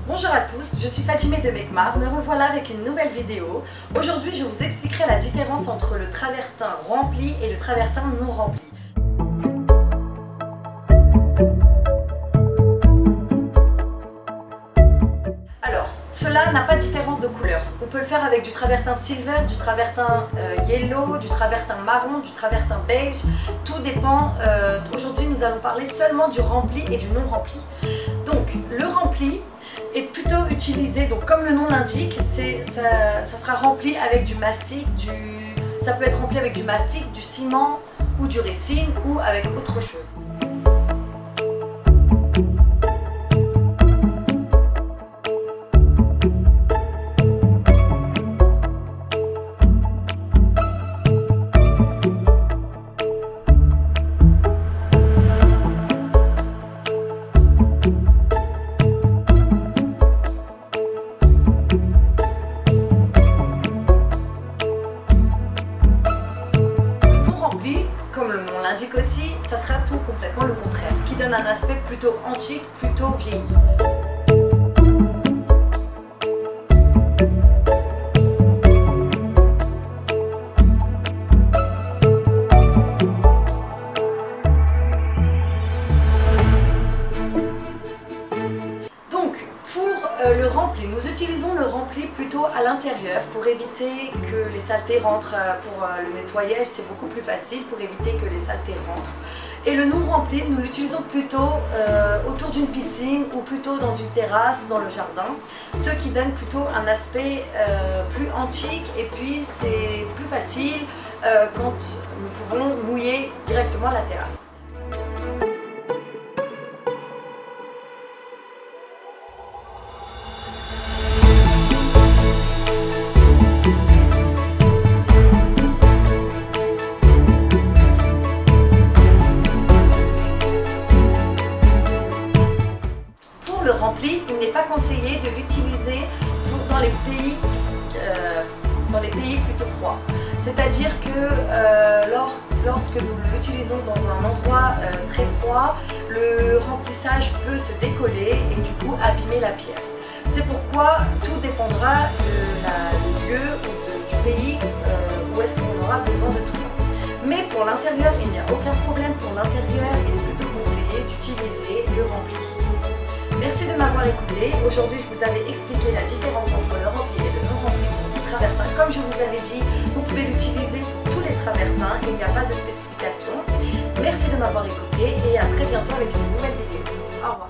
Bonjour à tous, je suis Fatimé de Mekmar, me revoilà avec une nouvelle vidéo. Aujourd'hui je vous expliquerai la différence entre le travertin rempli et le travertin non rempli. Alors, cela n'a pas de différence de couleur. On peut le faire avec du travertin silver, du travertin yellow, du travertin marron, du travertin beige. Tout dépend. Aujourd'hui nous allons parler seulement du rempli et du non rempli. Donc le rempli est plutôt utilisé, donc comme le nom l'indique, ça sera rempli avec du mastic, ça peut être rempli avec du mastic, du ciment ou du récine ou avec autre chose. Comme le nom l'indique aussi, ça sera tout complètement le contraire, qui donne un aspect plutôt antique, plutôt vieilli. Le rempli, nous utilisons le rempli plutôt à l'intérieur pour éviter que les saletés rentrent. Pour le nettoyage, c'est beaucoup plus facile pour éviter que les saletés rentrent. Et le non rempli, nous l'utilisons plutôt autour d'une piscine ou plutôt dans une terrasse, dans le jardin. Ce qui donne plutôt un aspect plus antique et puis c'est plus facile quand nous pouvons mouiller directement la terrasse. Le rempli, il n'est pas conseillé de l'utiliser dans les pays plutôt froids. C'est-à-dire que lorsque nous l'utilisons dans un endroit très froid, le remplissage peut se décoller et du coup abîmer la pierre. C'est pourquoi tout dépendra du lieu ou du pays où est-ce qu'on aura besoin de tout ça. Mais pour l'intérieur, il n'y a aucun problème. Pour l'intérieur, il est plutôt conseillé d'utiliser le rempli. Merci de m'avoir écouté. Aujourd'hui, je vous avais expliqué la différence entre le rempli et le non rempli du travertin. Comme je vous avais dit, vous pouvez l'utiliser pour tous les travertins. Il n'y a pas de spécification. Merci de m'avoir écouté et à très bientôt avec une nouvelle vidéo. Au revoir.